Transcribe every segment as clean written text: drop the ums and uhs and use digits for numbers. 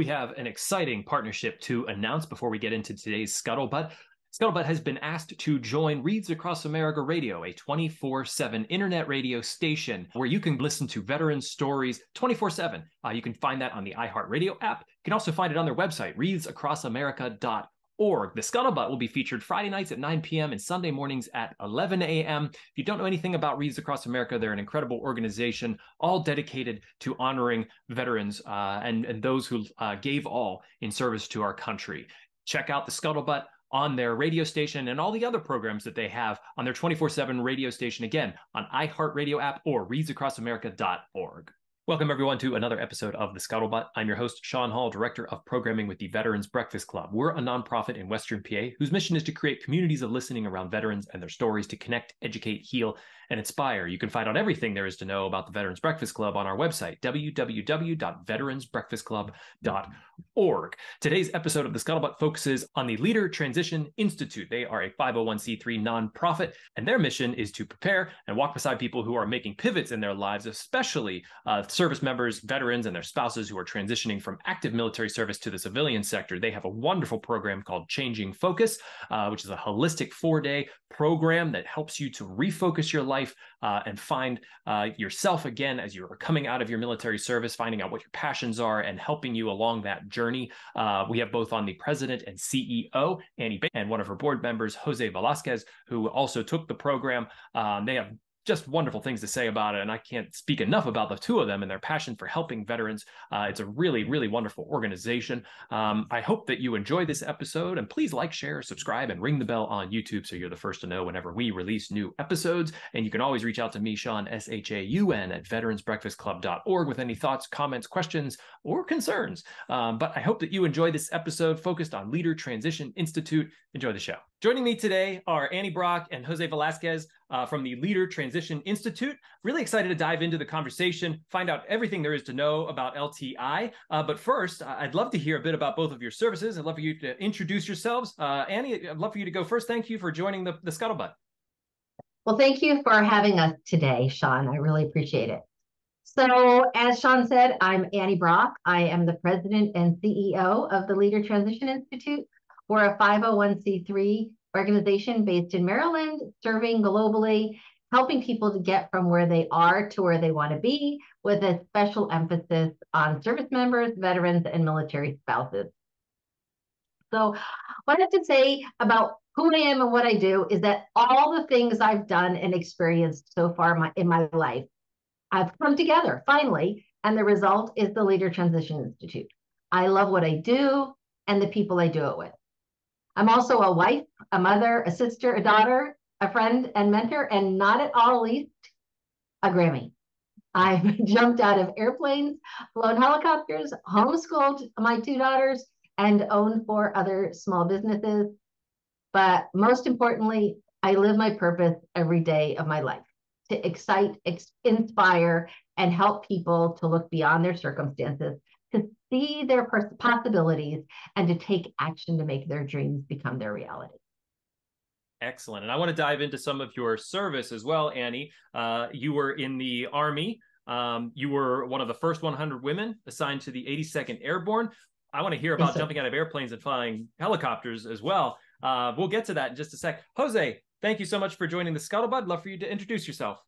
we have an exciting partnership to announce before we get into today's Scuttlebutt. Scuttlebutt has been asked to join Reads Across America Radio, a 24/7 internet radio station where you can listen to veterans' stories 24/7. You can find that on the iHeartRadio app. You can also find it on their website, readsacrossamerica.org. The Scuttlebutt will be featured Friday nights at 9 p.m. and Sunday mornings at 11 a.m. If you don't know anything about Reads Across America, they're an incredible organization, all dedicated to honoring veterans and those who gave all in service to our country. Check out the Scuttlebutt on their radio station and all the other programs that they have on their 24/7 radio station, again, on iHeartRadio app or readsacrossamerica.org. Welcome, everyone, to another episode of The Scuttlebutt. I'm your host, Sean Hall, Director of Programming with the Veterans Breakfast Club. We're a nonprofit in Western PA whose mission is to create communities of listening around veterans and their stories to connect, educate, heal, and inspire. You can find out everything there is to know about the Veterans Breakfast Club on our website, www.veteransbreakfastclub.org. Today's episode of The Scuttlebutt focuses on the Leader Transition Institute. They are a 501c3 nonprofit, and their mission is to prepare and walk beside people who are making pivots in their lives, especially service members, veterans, and their spouses who are transitioning from active military service to the civilian sector. They have a wonderful program called Changing Focus, which is a holistic 4-day program that helps you to refocus your life and find yourself again as you're coming out of your military service, finding out what your passions are and helping you along that journey. We have both on the president and CEO, Annie Bates, and one of her board members, Jose Velasquez, who also took the program. They have just wonderful things to say about it, and I can't speak enough about the two of them and their passion for helping veterans. It's a really, really wonderful organization. I hope that you enjoy this episode, and please like, share, subscribe, and ring the bell on YouTube so you're the first to know whenever we release new episodes. And you can always reach out to me, Sean, SHAUN, at veteransbreakfastclub.org with any thoughts, comments, questions, or concerns. But I hope that you enjoy this episode focused on Leader Transition Institute. Enjoy the show. Joining me today are Annie Brock and Jose Velasquez from the Leader Transition Institute. Really excited to dive into the conversation, find out everything there is to know about LTI. But first, I'd love to hear a bit about both of your services. I'd love for you to introduce yourselves. Annie, I'd love for you to go first. Thank you for joining the Scuttlebutt. Well, thank you for having us today, Sean. I really appreciate it. So, as Sean said, I'm Annie Brock. I am the president and CEO of the Leader Transition Institute. We're a 501c3 organization based in Maryland, serving globally, helping people to get from where they are to where they want to be, with a special emphasis on service members, veterans, and military spouses. So what I have to say about who I am and what I do is that all the things I've done and experienced so far in my life, I've come together finally, and the result is the Leader Transition Institute. I love what I do and the people I do it with. I'm also a wife, a mother, a sister, a daughter, a friend and mentor, and not at all least, a Grammy. I've jumped out of airplanes, flown helicopters, homeschooled my 2 daughters, and owned 4 other small businesses. But most importantly, I live my purpose every day of my life, to excite, inspire, and help people to look beyond their circumstances, to see their possibilities, and to take action to make their dreams become their reality. Excellent. And I want to dive into some of your service as well, Annie. You were in the Army. You were one of the first 100 women assigned to the 82nd Airborne. I want to hear about jumping out of airplanes and flying helicopters as well. We'll get to that in just a sec. Jose, thank you so much for joining the Scuttlebutt. I'd love for you to introduce yourself.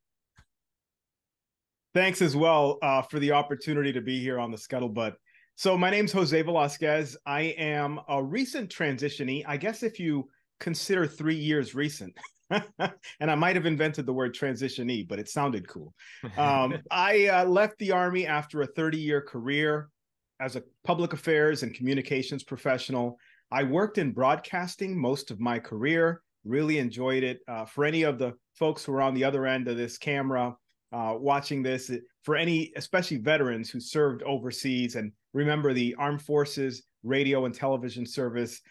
Thanks as well for the opportunity to be here on the Scuttlebutt. So my name's Jose Velasquez. I am a recent transitionee, I guess if you consider 3 years recent. And I might have invented the word transitionee, but it sounded cool. I left the Army after a 30-year career as a public affairs and communications professional. I worked in broadcasting most of my career, really enjoyed it. For any of the folks who are on the other end of this camera watching this, for any, especially veterans who served overseas and remember the Armed Forces radio and television service,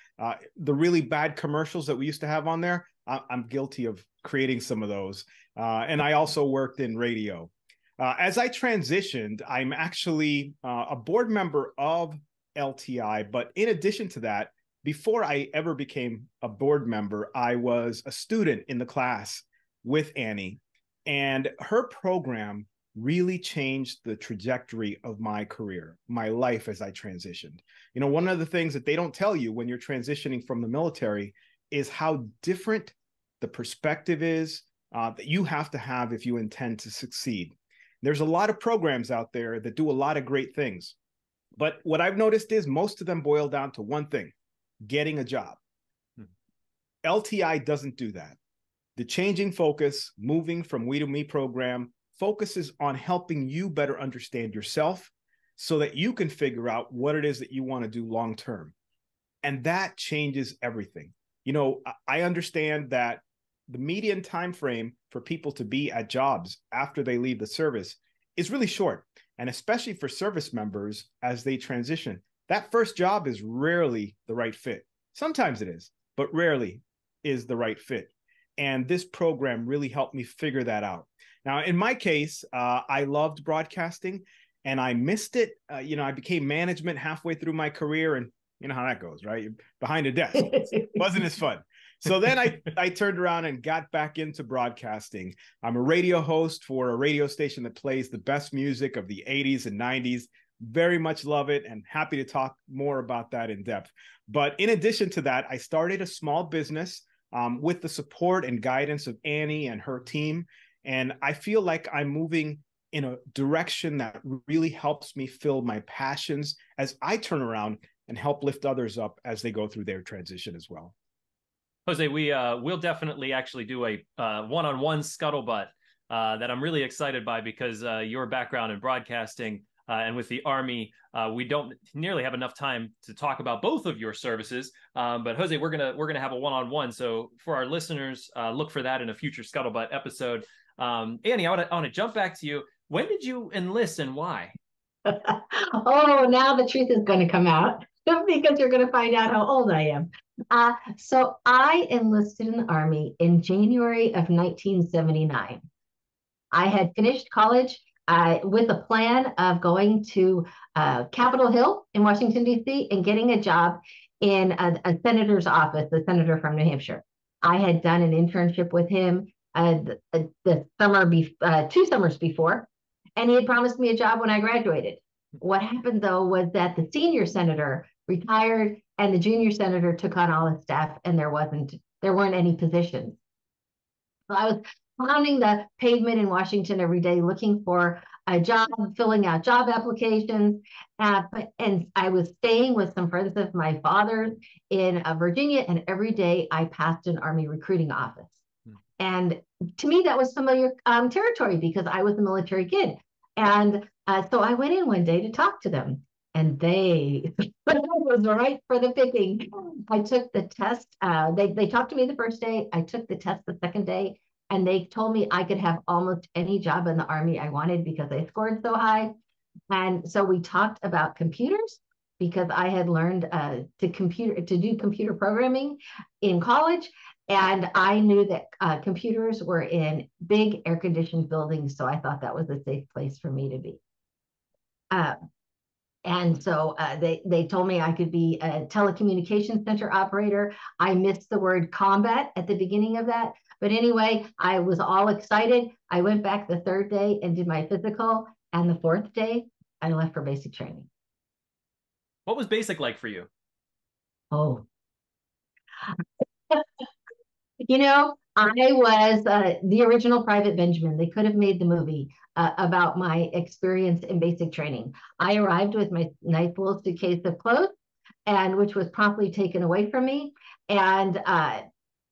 the really bad commercials that we used to have on there, I'm guilty of creating some of those. And I also worked in radio. As I transitioned, I'm actually a board member of LTI, but in addition to that, before I ever became a board member, I was a student in the class with Annie, and her program really changed the trajectory of my career, my life as I transitioned. You know, one of the things that they don't tell you when you're transitioning from the military is how different the perspective is that you have to have if you intend to succeed. There's a lot of programs out there that do a lot of great things. But what I've noticed is most of them boil down to one thing: getting a job. LTI doesn't do that. The Changing Focus, Moving from We to Me program focuses on helping you better understand yourself so that you can figure out what it is that you want to do long term. And that changes everything. You know, I understand that the median time frame for people to be at jobs after they leave the service is really short. And especially for service members as they transition, that first job is rarely the right fit. Sometimes it is, but rarely is the right fit. And this program really helped me figure that out. Now, in my case, I loved broadcasting and I missed it. You know, I became management halfway through my career, and you know how that goes, right? You're behind a desk. It wasn't as fun. So then I turned around and got back into broadcasting. I'm a radio host for a radio station that plays the best music of the 80s and 90s. Very much love it and happy to talk more about that in depth. But in addition to that, I started a small business with the support and guidance of Annie and her team. And I feel like I'm moving in a direction that really helps me fill my passions as I turn around and help lift others up as they go through their transition as well. Jose, we'll definitely actually do a one-on-one scuttlebutt that I'm really excited by, because your background in broadcasting and with the Army, we don't nearly have enough time to talk about both of your services. But Jose, we're gonna have a one-on-one. So for our listeners, look for that in a future scuttlebutt episode. Annie, I want to jump back to you. When did you enlist and why? Oh, now the truth is going to come out because you're going to find out how old I am. So I enlisted in the Army in January of 1979. I had finished college with a plan of going to Capitol Hill in Washington, D.C. and getting a job in a senator's office, the senator from New Hampshire. I had done an internship with him the summer, 2 summers before, and he had promised me a job when I graduated. What happened, though, was that the senior senator retired and the junior senator took on all his staff, and there weren't any positions. So I was pounding the pavement in Washington every day looking for a job, filling out job applications. And I was staying with some friends of my father's in Virginia, and every day I passed an Army recruiting office. And to me, that was familiar territory because I was a military kid. And so I went in one day to talk to them, and they was right for the picking. I took the test. They talked to me the first day. I took the test the second day, and they told me I could have almost any job in the Army I wanted because I scored so high. And so we talked about computers because I had learned to do computer programming in college. And I knew that computers were in big air-conditioned buildings, so I thought that was a safe place for me to be. And so they told me I could be a telecommunications center operator. I missed the word combat at the beginning of that. But anyway, I was all excited. I went back the third day and did my physical. And the fourth day, I left for basic training. What was basic like for you? Oh. You know, I was the original Private Benjamin. They could have made the movie about my experience in basic training. I arrived with my nice little suitcase of clothes, and which was promptly taken away from me, and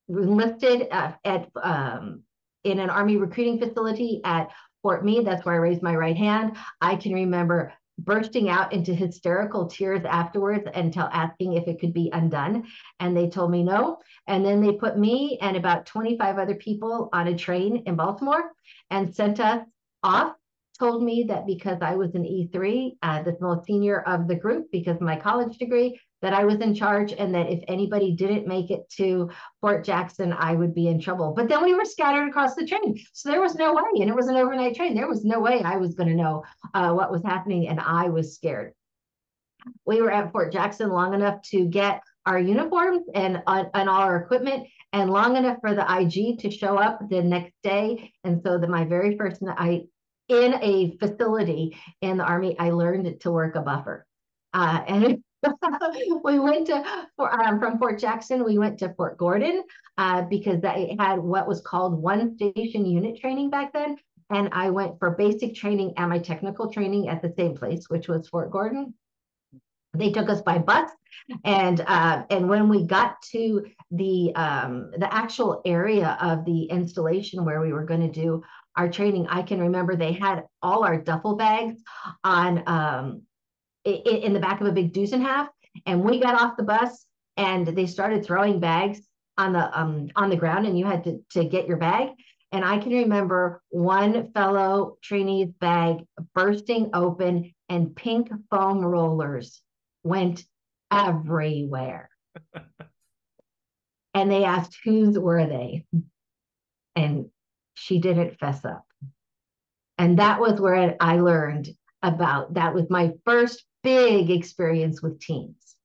enlisted in an Army recruiting facility at Fort Meade. That's where I raised my right hand. I can remember bursting out into hysterical tears afterwards until asking if it could be undone. And they told me no. And then they put me and about 25 other people on a train in Baltimore and sent us off, told me that because I was an E3, the most senior of the group, because of my college degree, that I was in charge, and that if anybody didn't make it to Fort Jackson, I would be in trouble. But then we were scattered across the train. So there was no way, and it was an overnight train. There was no way I was going to know what was happening, and I was scared. We were at Fort Jackson long enough to get our uniforms and all our equipment, and long enough for the IG to show up the next day. And so my very first night in a facility in the Army, I learned to work a buffer. And we went from Fort Jackson, we went to Fort Gordon because they had what was called one station unit training back then. And I went for basic training and my technical training at the same place, which was Fort Gordon. They took us by bus, and when we got to the actual area of the installation where we were going to do our training, I can remember they had all our duffel bags on in the back of a big deuce and half, and we got off the bus and they started throwing bags on the ground, and you had to get your bag. And I can remember one fellow trainee's bag bursting open and pink foam rollers went everywhere. And they asked, whose were they? And she didn't fess up. And that was where I learned about, that was my first big experience with teens,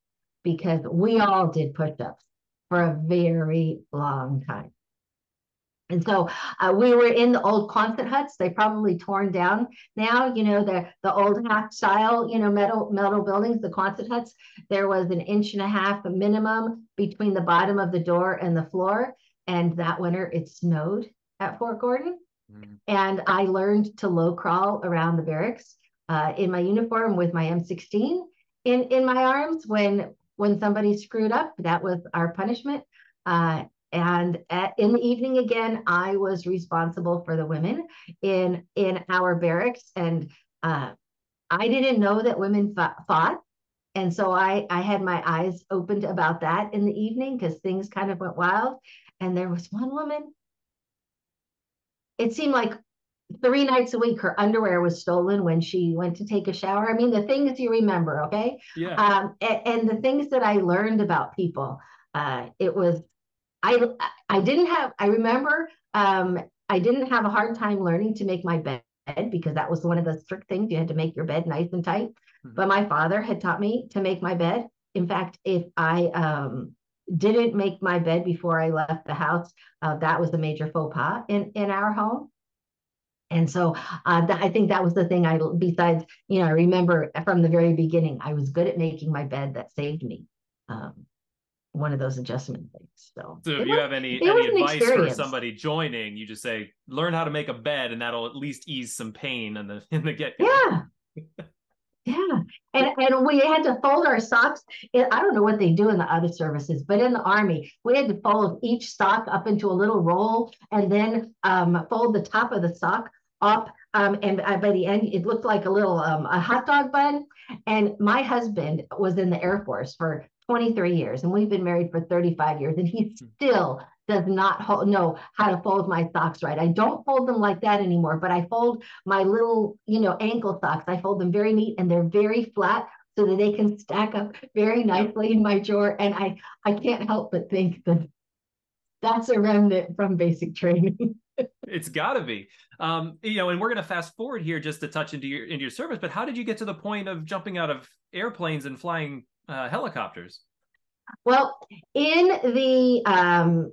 because we all did push-ups for a very long time. And so we were in the old Quonset huts. They probably torn down now, the old half style, metal buildings, the Quonset huts. There was 1.5 inches minimum between the bottom of the door and the floor. And that winter it snowed at Fort Gordon. And I learned to low crawl around the barracks in my uniform with my M16 in my arms. When somebody screwed up, that was our punishment. And in the evening, again, I was responsible for the women in our barracks. And I didn't know that women fought. And so I had my eyes opened about that in the evening because things kind of went wild. And there was one woman, it seemed like 3 nights a week, her underwear was stolen when she went to take a shower. I mean, the things you remember, okay? Yeah. And the things that I learned about people, it was, I didn't have, I remember I didn't have a hard time learning to make my bed because that was one of the strict things. You had to make your bed nice and tight. But my father had taught me to make my bed. In fact, if I didn't make my bed before I left the house, that was a major faux pas in our home. And so I think that was the thing besides, I remember from the very beginning, I was good at making my bed. That saved me. One of those adjustment things. So if you have any advice for somebody joining, you just say, learn how to make a bed, and that'll at least ease some pain in the get-go. Yeah. Yeah. And we had to fold our socks. I don't know what they do in the other services, but in the Army, we had to fold each sock up into a little roll and then fold the top of the sock up. And by the end, it looked like a little a hot dog bun. And my husband was in the Air Force for 23 years, and we've been married for 35 years, and he still does not know how to fold my socks right. I don't fold them like that anymore, but I fold my little, ankle socks. I fold them very neat, and they're very flat so that they can stack up very nicely in my drawer. And I can't help but think that that's a remnant from basic training. It's got to be. And we're going to fast forward here just to touch into your service, but how did you get to the point of jumping out of airplanes and flying helicopters? Well, in the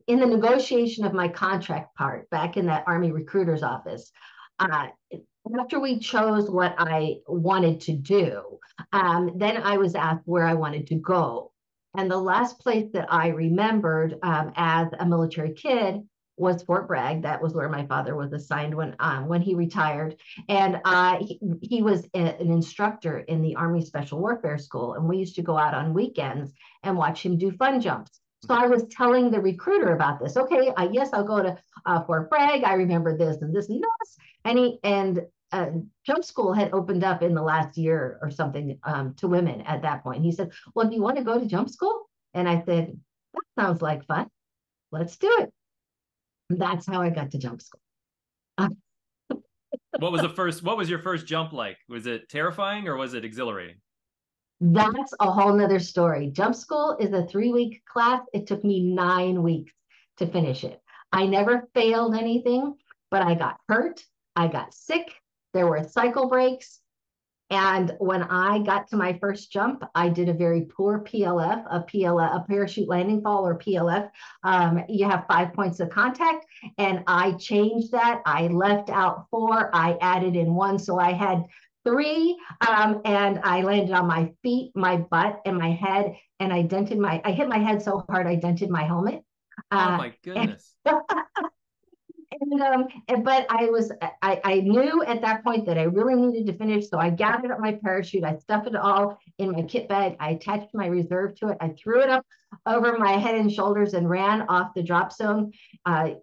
negotiation of my contract part back in that Army recruiter's office, after we chose what I wanted to do, then I was asked where I wanted to go. And the last place that I remembered as a military kid was Fort Bragg. That was where my father was assigned when he retired. And he was an instructor in the Army Special Warfare School. And we used to go out on weekends and watch him do fun jumps. So I was telling the recruiter about this. Okay, yes, I'll go to Fort Bragg. I remember this and this and this. And jump school had opened up in the last year or something to women at that point. He said, well, do you want to go to jump school? And I said, that sounds like fun. Let's do it. That's how I got to jump school. What was your first jump like? Was it terrifying or was it exhilarating? That's a whole nother story. Jump school is a 3-week class. It took me 9 weeks to finish it. I never failed anything, but I got hurt. I got sick. There were cycle breaks. And when I got to my first jump, I did a very poor PLF, a parachute landing fall, or PLF. You have 5 points of contact, and I changed that. I left out 4, I added in 1, so I had 3, and I landed on my feet, my butt, and my head, and I hit my head so hard I dented my helmet. Oh my goodness. But I knew at that point that I really needed to finish. So I gathered up my parachute. I stuffed it all in my kit bag. I attached my reserve to it. I threw it up over my head and shoulders and ran off the drop zone.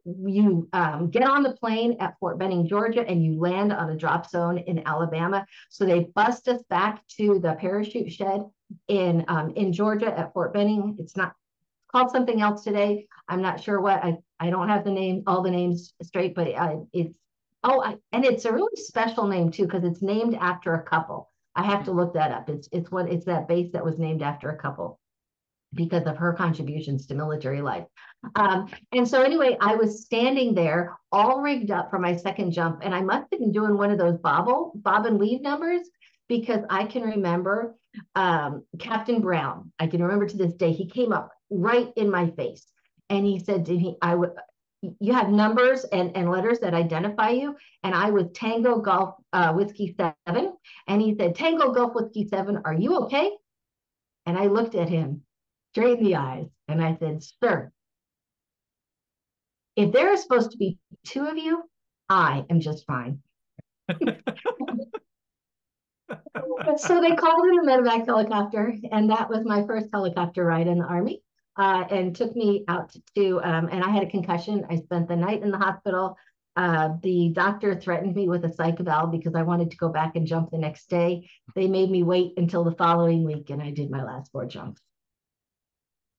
You get on the plane at Fort Benning, Georgia, and you land on a drop zone in Alabama. So they bust us back to the parachute shed in Georgia at Fort Benning. It's not called something else today. I'm not sure what. I don't have all the names straight, but and it's a really special name too, because it's named after a couple. I have to look that up. It's that base that was named after a couple because of her contributions to military life. And so anyway, I was standing there all rigged up for my second jump, and I must have been doing one of those bob and weave numbers, because I can remember Captain Brown. I can remember to this day, he came up right in my face and he said to me, you have numbers and letters that identify you. And I was Tango Golf Whiskey 7. And he said, Tango Golf Whiskey 7, are you okay? And I looked at him straight in the eyes and I said, sir, if there are supposed to be 2 of you, I am just fine. So they called in the medevac helicopter, and that was my first helicopter ride in the Army, and took me out and I had a concussion. I spent the night in the hospital. The doctor threatened me with a psych eval because I wanted to go back and jump the next day. They made me wait until the following week, and I did my last 4 jumps.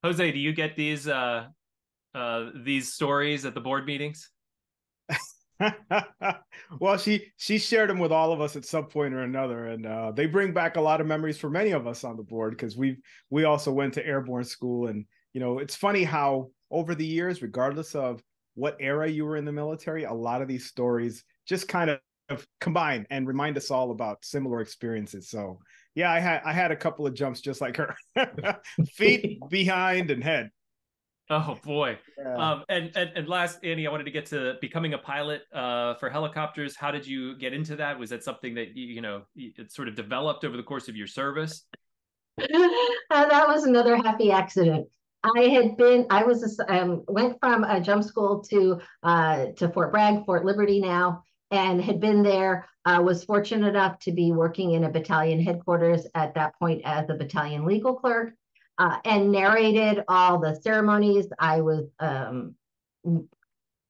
Jose, do you get these stories at the board meetings? Well, she shared them with all of us at some point or another, and they bring back a lot of memories for many of us on the board, because we also went to airborne school. And it's funny how over the years, regardless of what era you were in the military, a lot of these stories just kind of combine and remind us all about similar experiences. So yeah, I had a couple of jumps just like her. Feet, behind, and head. Oh boy. Yeah. And last, Annie, I wanted to get to becoming a pilot for helicopters. How did you get into that? Was that something that it sort of developed over the course of your service? That was another happy accident. I went from a jump school to Fort Bragg, Fort Liberty now, and had been there. Was fortunate enough to be working in a battalion headquarters at that point as a battalion legal clerk. And narrated all the ceremonies. I was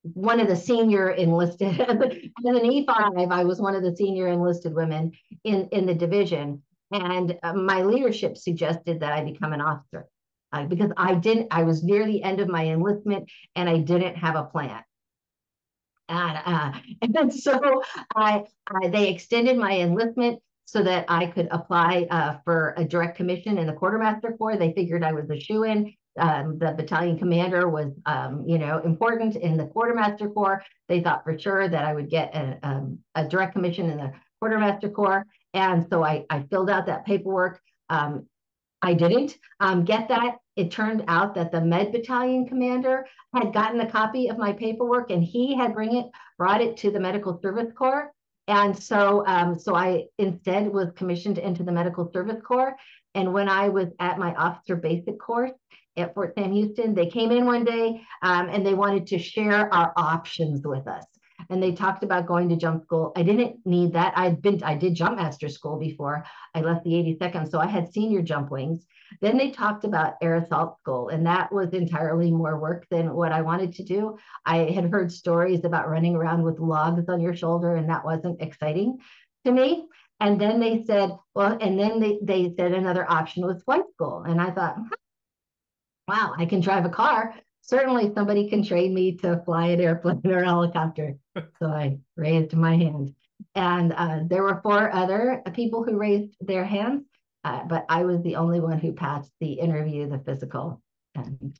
one of the senior enlisted, as an E5, I was one of the senior enlisted women in the division. And my leadership suggested that I become an officer because I was near the end of my enlistment and I didn't have a plan. And so they extended my enlistment so that I could apply for a direct commission in the Quartermaster Corps. They figured I was a shoo-in. The battalion commander was, important in the Quartermaster Corps. They thought for sure that I would get a direct commission in the Quartermaster Corps. And so I filled out that paperwork. I didn't get that. It turned out that the Med Battalion commander had gotten a copy of my paperwork, and he had brought it to the Medical Service Corps. And so I instead was commissioned into the Medical Service Corps. And when I was at my officer basic course at Fort Sam Houston, they came in one day and they wanted to share our options with us. And they talked about going to jump school. I didn't need that. I did jump master school before I left the 82nd. So I had senior jump wings. Then they talked about air assault school, and that was entirely more work than what I wanted to do. I had heard stories about running around with logs on your shoulder, and that wasn't exciting to me. And then they said, they said another option was flight school. And I thought, wow, I can drive a car. Certainly somebody can train me to fly an airplane or a helicopter. So I raised my hand. And there were 4 other people who raised their hands, but I was the only one who passed the interview, the physical, and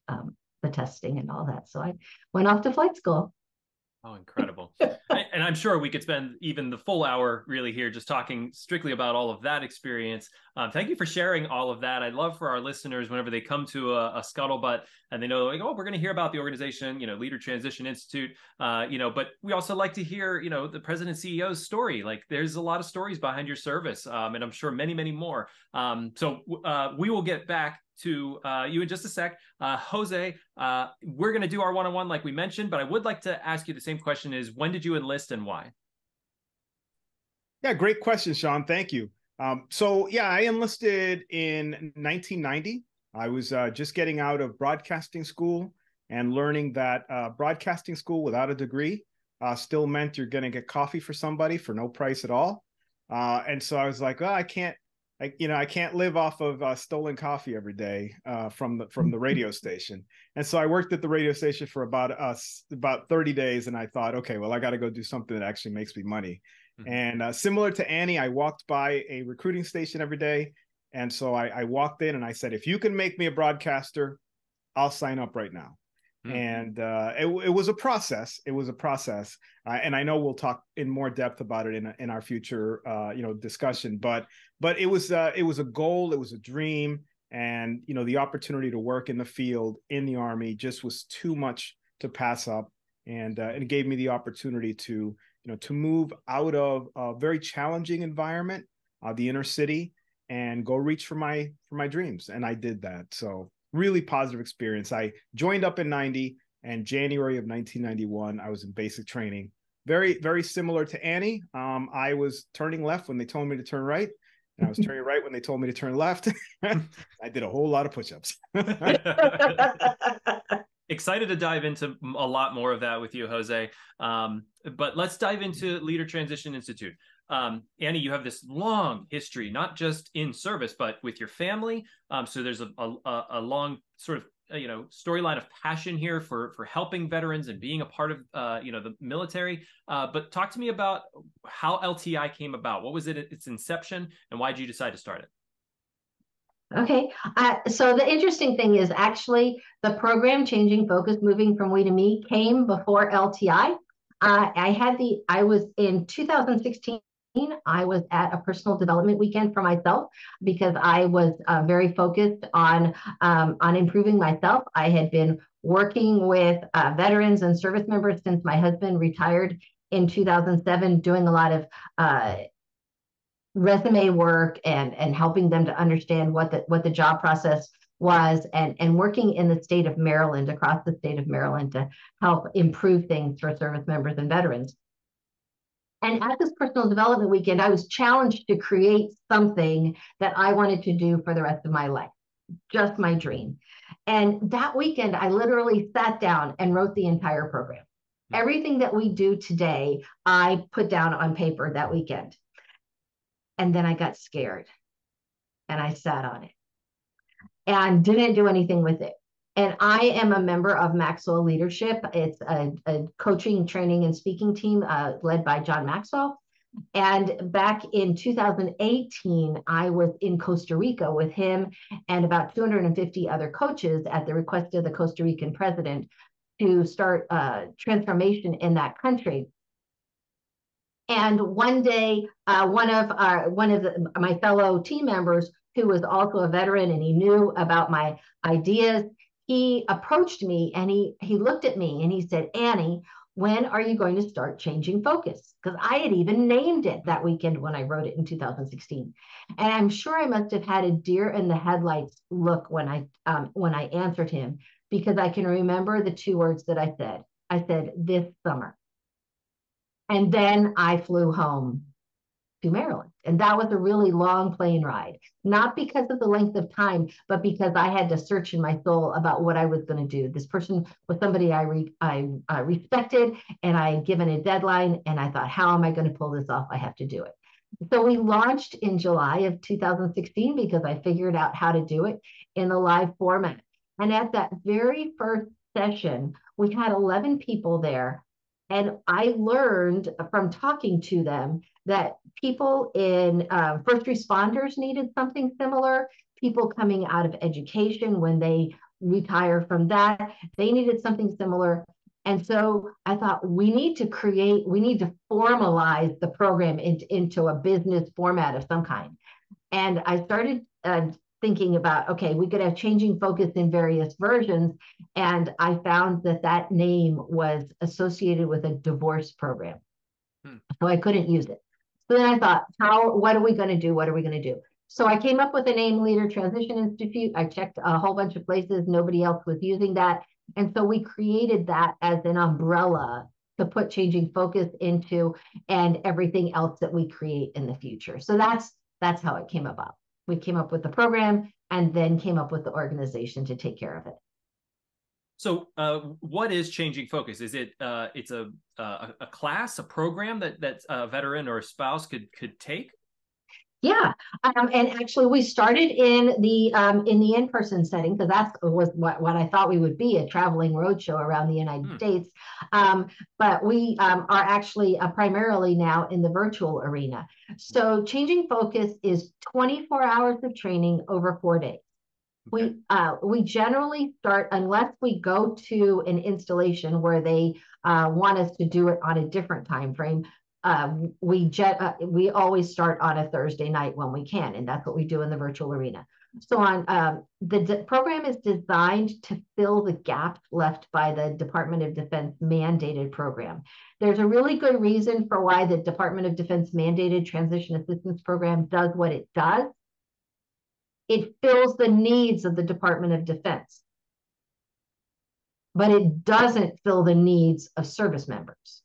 the testing and all that. So I went off to flight school. Oh, incredible. And I'm sure we could spend even the full hour really here just talking strictly about all of that experience. Thank you for sharing all of that. I'd love for our listeners, whenever they come to a scuttlebutt and they know, like, oh, we're going to hear about the organization, Leader Transition Institute, but we also like to hear, the president CEO's story. Like, there's a lot of stories behind your service, and I'm sure many, many more. So we will get back to you in just a sec. Jose, we're going to do our one-on-one like we mentioned, but I would like to ask you the same question: is when did you enlist and why? Yeah, great question, Sean. Thank you. I enlisted in 1990. I was just getting out of broadcasting school and learning that broadcasting school without a degree still meant you're going to get coffee for somebody for no price at all. And so I was like, oh, I can't live off of stolen coffee every day from the radio station. And so I worked at the radio station for about 30 days, and I thought, okay, well, I got to go do something that actually makes me money. Mm-hmm. And similar to Annie, I walked by a recruiting station every day. And so I walked in and I said, if you can make me a broadcaster, I'll sign up right now. Mm-hmm. And it was a process. It was a process. And I know we'll talk in more depth about it in our future discussion. But it was a goal. It was a dream. And, the opportunity to work in the field in the Army just was too much to pass up. And it gave me the opportunity to move out of a very challenging environment, the inner city, and go reach for my dreams. And I did that. So really positive experience. I joined up in 90, and January of 1991, I was in basic training. Very, very similar to Annie. I was turning left when they told me to turn right, and I was turning right when they told me to turn left. I did a whole lot of push-ups. Excited to dive into a lot more of that with you, Jose. But let's dive into Leader Transition Institute. Annie, you have this long history, not just in service, but with your family. So there's a long sort of storyline of passion here for helping veterans and being a part of the military. But talk to me about how LTI came about. What was it at its inception, and why did you decide to start it? Okay, so the interesting thing is actually the program Changing Focus, Moving from We to Me came before LTI. I was in 2016. I was at a personal development weekend for myself because I was very focused on improving myself. I had been working with veterans and service members since my husband retired in 2007, doing a lot of resume work and helping them to understand what the job process was, and working in the state of Maryland, across the state of Maryland, to help improve things for service members and veterans. And at this personal development weekend, I was challenged to create something that I wanted to do for the rest of my life, just my dream. And that weekend, I literally sat down and wrote the entire program. Everything that we do today, I put down on paper that weekend. And then I got scared and I sat on it and didn't do anything with it. And I am a member of Maxwell Leadership. It's a coaching, training, and speaking team led by John Maxwell. And back in 2018, I was in Costa Rica with him and about 250 other coaches at the request of the Costa Rican president to start transformation in that country. And one day, one of my fellow team members, who was also a veteran and he knew about my ideas, he approached me and he looked at me and he said, Annie, when are you going to start changing focus? Because I had even named it that weekend when I wrote it in 2016. And I'm sure I must have had a deer in the headlights look when I answered him, because I can remember the two words that I said. I said, this summer. And then I flew home to Maryland. And that was a really long plane ride, not because of the length of time, but because I had to search in my soul about what I was going to do. This person was somebody I respected, and I had given a deadline, and I thought, how am I going to pull this off? I have to do it. So we launched in July of 2016 because I figured out how to do it in the live format. And at that very first session, we had 11 people there. And I learned from talking to them that people in first responders needed something similar. People coming out of education, when they retire from that, they needed something similar. And so I thought we need to formalize the program into a business format of some kind. And I started thinking about, okay, we could have changing focus in various versions. And I found that name was associated with a divorce program. So I couldn't use it. So then I thought, what are we going to do? What are we going to do? So I came up with the name Leader Transition Institute. I checked a whole bunch of places. Nobody else was using that. And so we created that as an umbrella to put changing focus into and everything else that we create in the future. So that's how it came about. We came up with the program and then came up with the organization to take care of it. So, what is changing focus? Is it it's a class, a program that a veteran or a spouse could take? Yeah, and actually, we started in the in-person setting because that was what I thought we would be, a traveling roadshow around the United States. But we are actually primarily now in the virtual arena. So, changing focus is 24 hours of training over 4 days. Okay. We generally start, unless we go to an installation where they want us to do it on a different time frame. We always start on a Thursday night when we can, and that's what we do in the virtual arena. So the program is designed to fill the gaps left by the Department of Defense mandated program. There's a really good reason for why the Department of Defense mandated transition assistance program does what it does. It fills the needs of the Department of Defense, but it doesn't fill the needs of service members.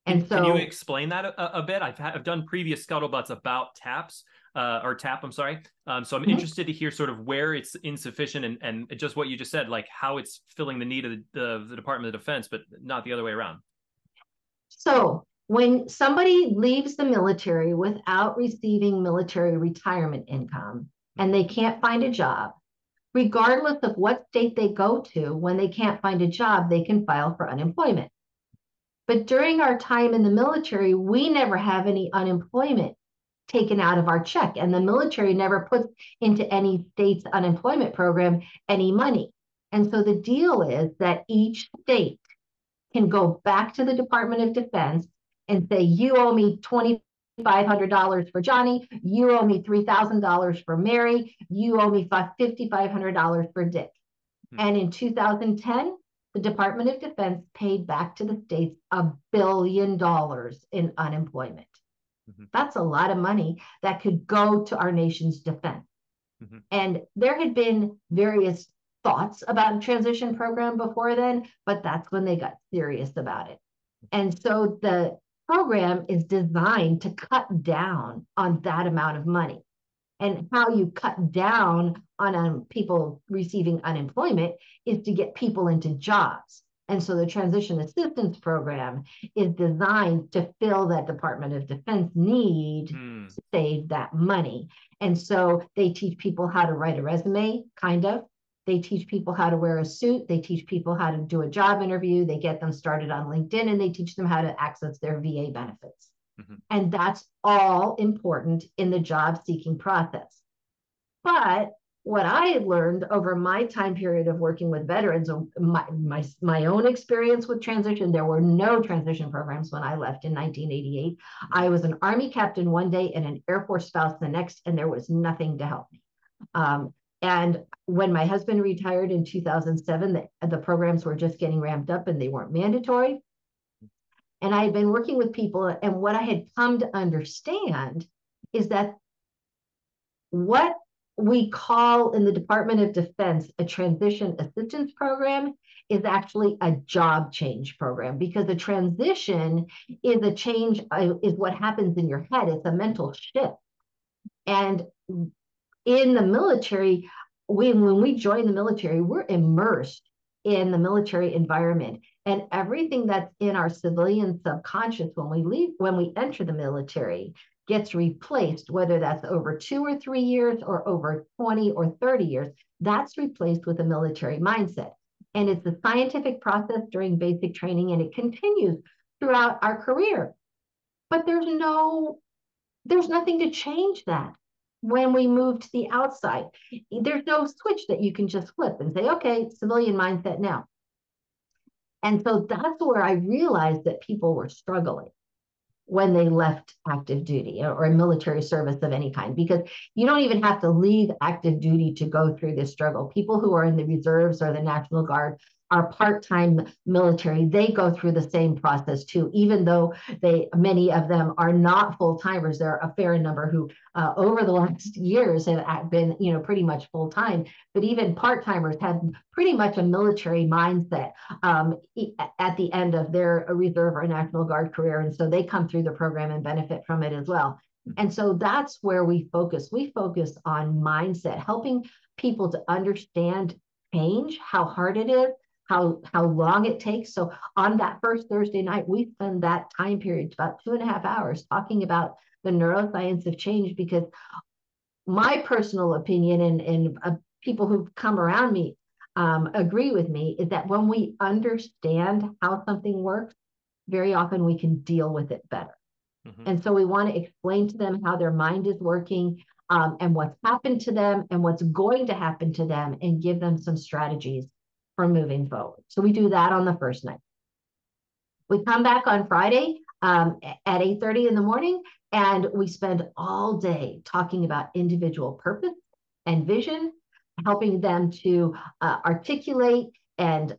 And can you explain that a bit? I've done previous scuttlebutts about TAPs or TAP. I'm sorry. So I'm interested to hear sort of where it's insufficient and just what you just said, like how it's filling the need of the Department of Defense, but not the other way around. So when somebody leaves the military without receiving military retirement income and they can't find a job, regardless of what state they go to, when they can't find a job, they can file for unemployment. But during our time in the military, we never have any unemployment taken out of our check. And the military never puts into any state's unemployment program any money. And so the deal is that each state can go back to the Department of Defense and say, you owe me $2,500 for Johnny, you owe me $3,000 for Mary, you owe me $5,500 for Dick. And in 2010, the Department of Defense paid back to the states $1 billion in unemployment. That's a lot of money that could go to our nation's defense. And there had been various thoughts about a transition program before then, but that's when they got serious about it. And so the program is designed to cut down on that amount of money. And how you cut down on people receiving unemployment is to get people into jobs. And so the transition assistance program is designed to fill that Department of Defense need to save that money. And so they teach people how to write a resume, kind of. They teach people how to wear a suit. They teach people how to do a job interview. They get them started on LinkedIn, and they teach them how to access their VA benefits. And that's all important in the job seeking process. But what I had learned over my time period of working with veterans, my own experience with transition, there were no transition programs when I left in 1988. I was an Army captain one day and an Air Force spouse the next, and there was nothing to help me. And when my husband retired in 2007, the programs were just getting ramped up and they weren't mandatory. And I had been working with people, and what I had come to understand is that what we call in the Department of Defense a transition assistance program is actually a job change program, because the transition is a change, is what happens in your head. It's a mental shift. And in the military, when we join the military, we're immersed in the military environment, and everything that's in our civilian subconscious when we enter the military gets replaced, whether that's over 2 or 3 years or over 20 or 30 years, that's replaced with a military mindset. And it's a scientific process during basic training, and it continues throughout our career. But there's nothing to change that. When we move to the outside, there's no switch that you can just flip and say, okay, civilian mindset now. And so that's where I realized that people were struggling when they left active duty or military service of any kind, because you don't even have to leave active duty to go through this struggle. People who are in the reserves or the National Guard are part-time military. They go through the same process too, even though many of them are not full-timers. There are a fair number who over the last years have been, pretty much full-time, but even part-timers have pretty much a military mindset at the end of their reserve or National Guard career. And so they come through the program and benefit from it as well. And so that's where we focus. We focus on mindset, helping people to understand change, how hard it is, how long it takes. So on that first Thursday night, we spend that time period, about 2.5 hours, talking about the neuroscience of change, because my personal opinion and people who've come around me agree with me, is that when we understand how something works, very often we can deal with it better. And so we want to explain to them how their mind is working, and what's happened to them and what's going to happen to them, and give them some strategies for moving forward. So we do that on the first night. We come back on Friday at 8:30 in the morning, and we spend all day talking about individual purpose and vision, helping them to articulate and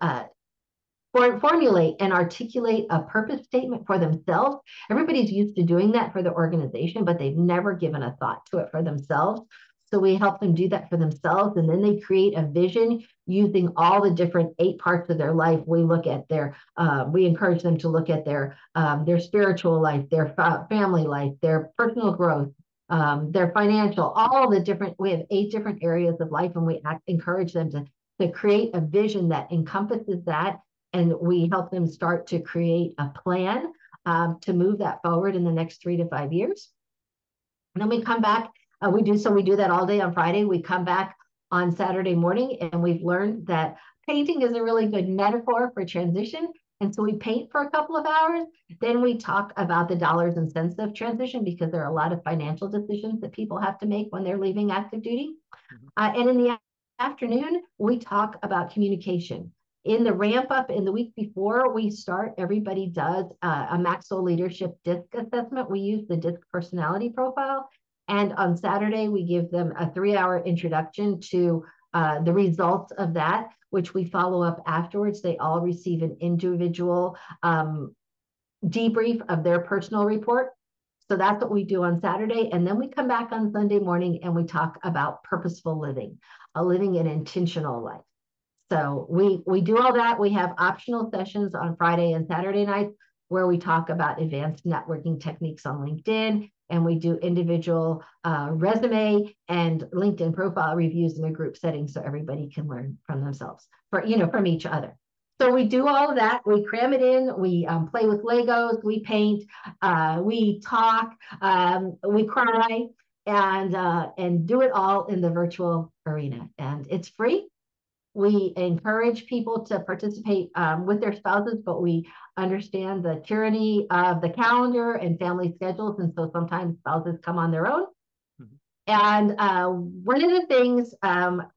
formulate and articulate a purpose statement for themselves. Everybody's used to doing that for the organization, but they've never given a thought to it for themselves. So we help them do that for themselves, and then they create a vision using all the different 8 parts of their life. We look at we encourage them to look at their spiritual life, their family life, their personal growth, their financial, all the different. We have 8 different areas of life, and we encourage them to create a vision that encompasses that, and we help them start to create a plan to move that forward in the next 3 to 5 years. And then we come back. We do that all day on Friday. We come back on Saturday morning, and we've learned that painting is a really good metaphor for transition. And so we paint for a couple of hours. Then we talk about the dollars and cents of transition, because there are a lot of financial decisions that people have to make when they're leaving active duty. And in the afternoon, we talk about communication. In the ramp up in the week before we start, everybody does a Maxwell Leadership DISC assessment. We use the DISC personality profile. And on Saturday, we give them a 3-hour introduction to the results of that, which we follow up afterwards. They all receive an individual debrief of their personal report. So that's what we do on Saturday. And then we come back on Sunday morning, and we talk about purposeful living, living an intentional life. So we do all that. We have optional sessions on Friday and Saturday nights where we talk about advanced networking techniques on LinkedIn, and we do individual resume and LinkedIn profile reviews in a group setting, so everybody can learn from themselves, from each other. So we do all of that. We cram it in. We play with Legos. We paint. We talk. We cry, and do it all in the virtual arena. And it's free. We encourage people to participate with their spouses, but we understand the tyranny of the calendar and family schedules, and so sometimes spouses come on their own. And one of the things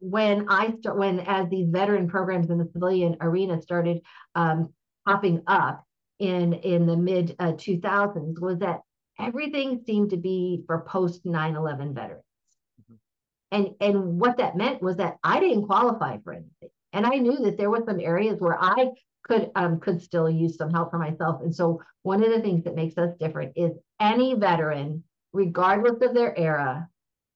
when as these veteran programs in the civilian arena started popping up in the mid 2000s, was that everything seemed to be for post 9/11 veterans. And what that meant was that I didn't qualify for anything. And I knew that there were some areas where I could still use some help for myself. And so one of the things that makes us different is any veteran, regardless of their era,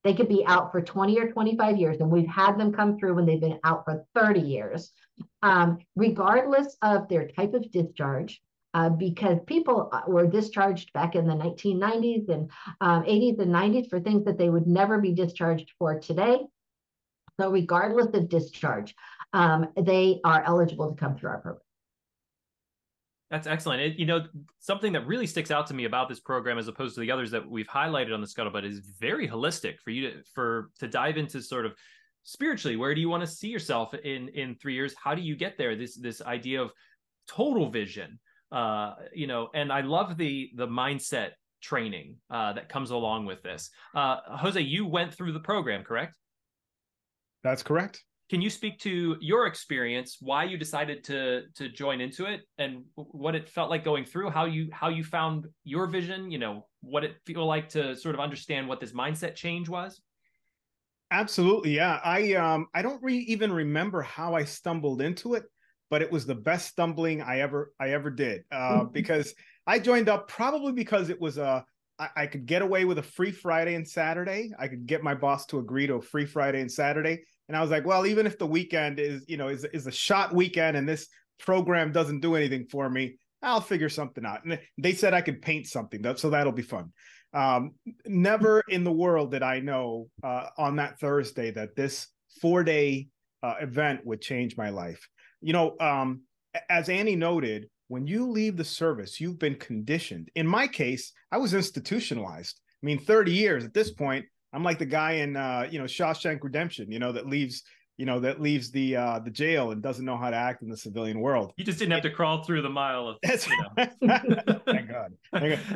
they could be out for 20 or 25 years. And we've had them come through when they've been out for 30 years, regardless of their type of discharge. Because people were discharged back in the 1990s and 80s and 90s for things that they would never be discharged for today. So regardless of discharge, they are eligible to come through our program. That's excellent. Something that really sticks out to me about this program, as opposed to the others that we've highlighted on the Scuttlebutt, is very holistic for you to dive into sort of spiritually. Where do you want to see yourself in 3 years? How do you get there? This idea of total vision. And I love the mindset training that comes along with this. Jose, you went through the program, correct? That's correct. Can you speak to your experience, why you decided to join into it, and what it felt like going through, how you found your vision, what it feel like to sort of understand what this mindset change was? Absolutely, yeah. I don't even remember how I stumbled into it, but it was the best stumbling I ever did. Because I joined up probably because it was I could get away with a free Friday and Saturday. I could get my boss to agree to a free Friday and Saturday. And I was like, well, even if the weekend is a shot weekend and this program doesn't do anything for me, I'll figure something out. And they said I could paint something, so that'll be fun. Never in the world did I know on that Thursday that this 4-day event would change my life. As Annie noted, when you leave the service, you've been conditioned. In my case, I was institutionalized. I mean, 30 years at this point, I'm like the guy in Shawshank Redemption, that leaves the jail and doesn't know how to act in the civilian world. You just didn't have to crawl through the mile of Thank God.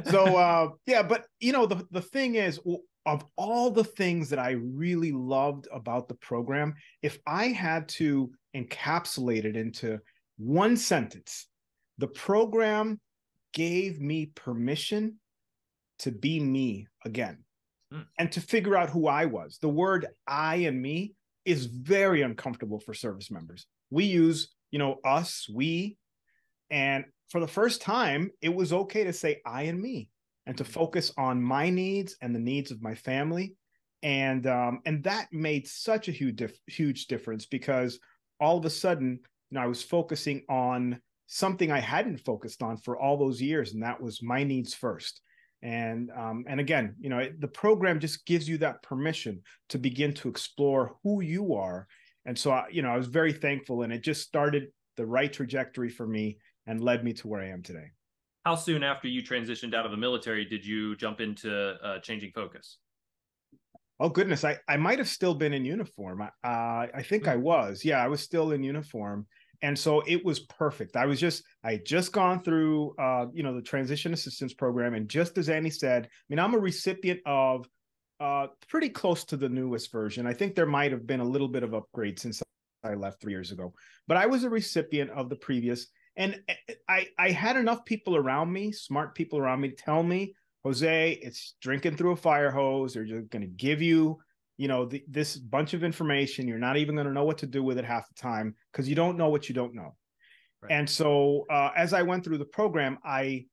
So but the thing is, of all the things that I really loved about the program, if I had to encapsulate it into one sentence, the program gave me permission to be me again and to figure out who I was. The word I and me is very uncomfortable for service members. We use, us, we, and for the first time, it was okay to say I and me and to focus on my needs and the needs of my family. And that made such a huge difference, because all of a sudden, I was focusing on something I hadn't focused on for all those years, and that was my needs first. And again, the program just gives you that permission to begin to explore who you are. And so, I was very thankful, and it just started the right trajectory for me and led me to where I am today. How soon after you transitioned out of the military did you jump into changing focus? Oh, goodness. I might have still been in uniform. I think I was. Yeah, I was still in uniform. And so it was perfect. I had just gone through, the transition assistance program. And just as Annie said, I'm a recipient of pretty close to the newest version. I think there might have been a little bit of upgrade since I left 3 years ago, but I was a recipient of the previous. And I had enough people around me, smart people around me, to tell me, Jose, it's drinking through a fire hose. They're just going to give you this bunch of information. You're not even going to know what to do with it half the time, because you don't know what you don't know. Right. And so as I went through the program, I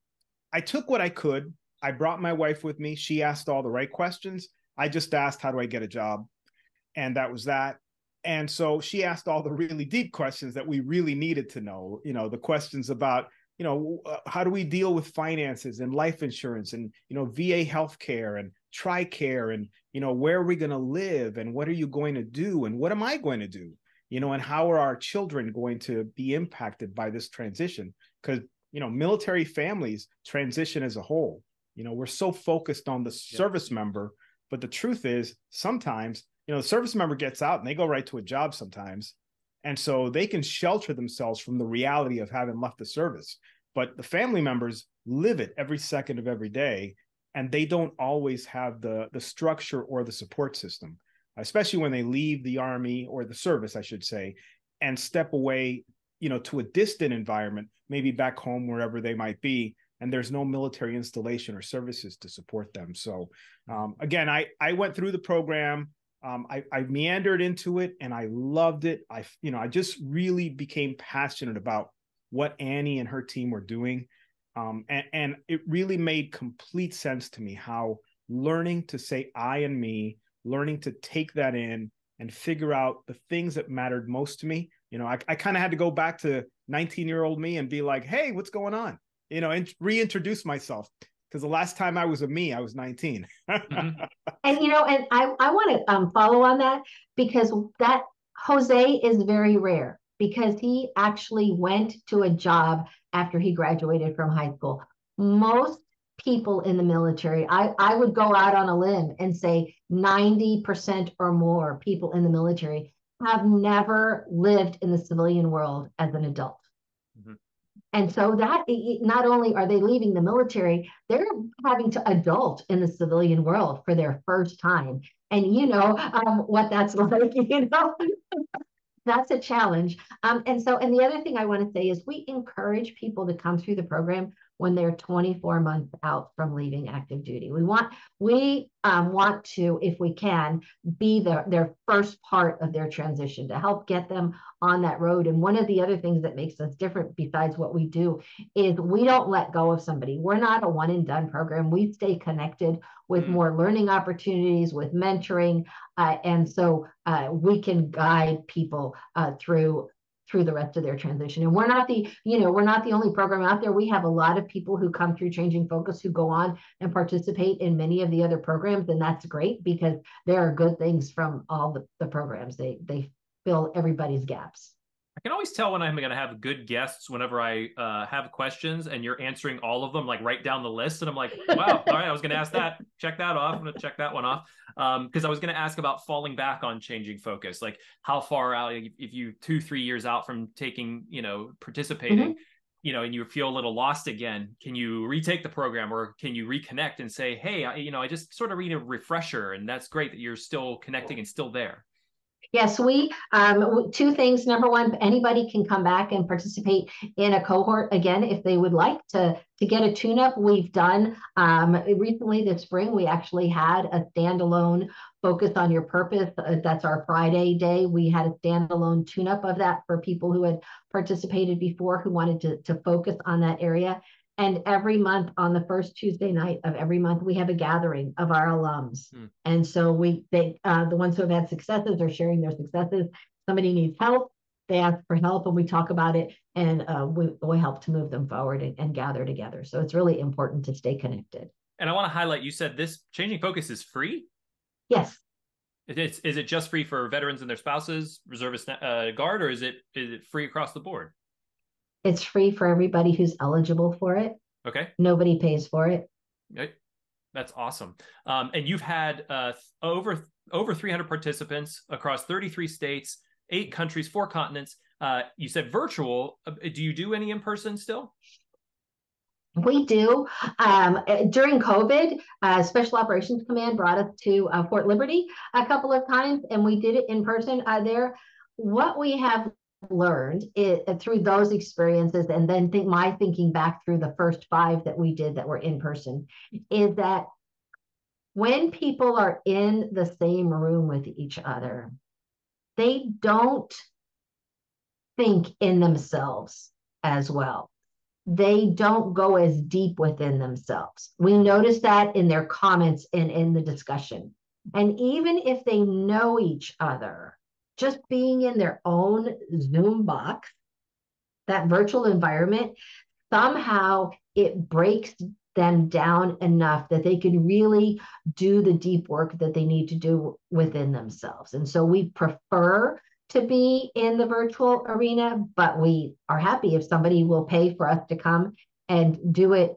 took what I could. I brought my wife with me. She asked all the right questions. I just asked, how do I get a job? And that was that. And so she asked all the really deep questions that we really needed to know, the questions about, how do we deal with finances and life insurance and, VA healthcare and TRICARE and, where are we going to live and what are you going to do and what am I going to do, and how are our children going to be impacted by this transition? Because, military families transition as a whole. We're so focused on the service member, but the truth is sometimes, the service member gets out and they go right to a job sometimes. And so they can shelter themselves from the reality of having left the service. But the family members live it every second of every day, and they don't always have the structure or the support system, especially when they leave the Army or the service, I should say, and step away, to a distant environment, maybe back home, wherever they might be, and there's no military installation or services to support them. So again, I went through the program. I meandered into it and I loved it. I just really became passionate about what Annie and her team were doing. And it really made complete sense to me how learning to say I and me, learning to take that in and figure out the things that mattered most to me. I kind of had to go back to 19-year-old me and be like, hey, what's going on? And reintroduce myself. Because the last time I was a me, I was 19. And, and I want to follow on that, because that Jose is very rare, because he actually went to a job after he graduated from high school. Most people in the military, I would go out on a limb and say 90% or more people in the military have never lived in the civilian world as an adult. Mm-hmm. And so that not only are they leaving the military, they're having to adult in the civilian world for their first time. And what that's like, That's a challenge. And the other thing I want to say is we encourage people to come through the program when they're 24 months out from leaving active duty. We want to, if we can, be their first part of their transition to help get them on that road. And one of the other things that makes us different besides what we do is we don't let go of somebody. We're not a one and done program. We stay connected with more learning opportunities, with mentoring. And so we can guide people through the rest of their transition. And we're not the only program out there. We have a lot of people who come through Changing Focus who go on and participate in many of the other programs. And that's great because there are good things from all the programs. They fill everybody's gaps. I can always tell when I'm going to have good guests whenever I have questions and you're answering all of them, like right down the list. And I'm like, wow, all right, I was going to ask that. Check that off. I'm going to check that one off. Because I was going to ask about falling back on Changing Focus. Like how far out, if you 2-3 years out from taking, participating, and you feel a little lost again, can you retake the program or can you reconnect and say, hey, I just sort of need a refresher. And that's great that you're still connecting and still there. Yes, we two things. Number one, anybody can come back and participate in a cohort again if they would like to get a tune-up. We've done recently this spring, we actually had a standalone focus on your purpose. That's our Friday day. We had a standalone tune-up of that for people who had participated before who wanted to focus on that area. And every month on the first Tuesday night of every month, we have a gathering of our alums. And so the ones who have had successes are sharing their successes. Somebody needs help, they ask for help and we talk about it and we help to move them forward and gather together. So it's really important to stay connected. And I want to highlight, you said this Changing Focus is free? Yes. Is it just free for veterans and their spouses, reservist guard, or is it free across the board? It's free for everybody who's eligible for it. Okay. Nobody pays for it. Okay. That's awesome. And you've had over 300 participants across 33 states, 8 countries, 4 continents. You said virtual. Do you do any in person still? We do. During COVID, Special Operations Command brought us to Fort Liberty a couple of times, and we did it in person there. What we have learned through those experiences, and then my thinking back through the first 5 that we did that were in person, is that when people are in the same room with each other, they don't think in themselves as well. They don't go as deep within themselves. We notice that in their comments and in the discussion. And even if they know each other, just being in their own Zoom box, that virtual environment, somehow it breaks them down enough that they can really do the deep work that they need to do within themselves. And so we prefer to be in the virtual arena, but we are happy if somebody will pay for us to come and do it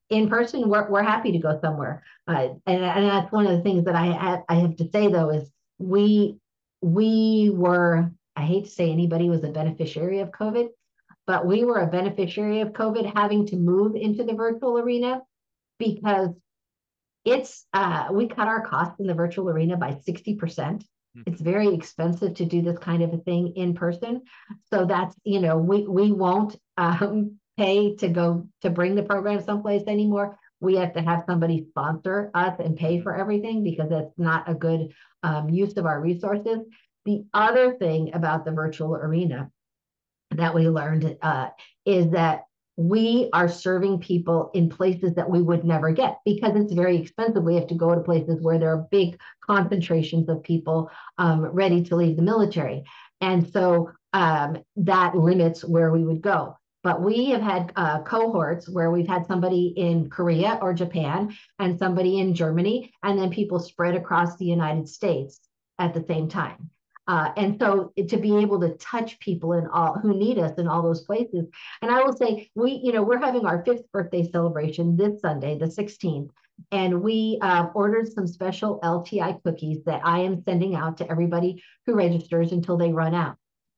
in person. We're happy to go somewhere. And that's one of the things that I have to say, though, is we were, I hate to say anybody was a beneficiary of COVID, but we were a beneficiary of COVID having to move into the virtual arena because we cut our costs in the virtual arena by 60%. It's very expensive to do this kind of a thing in person. So that's, we won't pay to bring the program someplace anymore. We have to have somebody sponsor us and pay for everything because that's not a good use of our resources. The other thing about the virtual arena that we learned is that we are serving people in places that we would never get because it's very expensive. We have to go to places where there are big concentrations of people ready to leave the military. And so that limits where we would go. But we have had cohorts where we've had somebody in Korea or Japan and somebody in Germany, and then people spread across the United States at the same time. And so to be able to touch people in all who need us in all those places. And I will say, we're having our 5th birthday celebration this Sunday, the 16th. And we ordered some special LTI cookies that I am sending out to everybody who registers until they run out.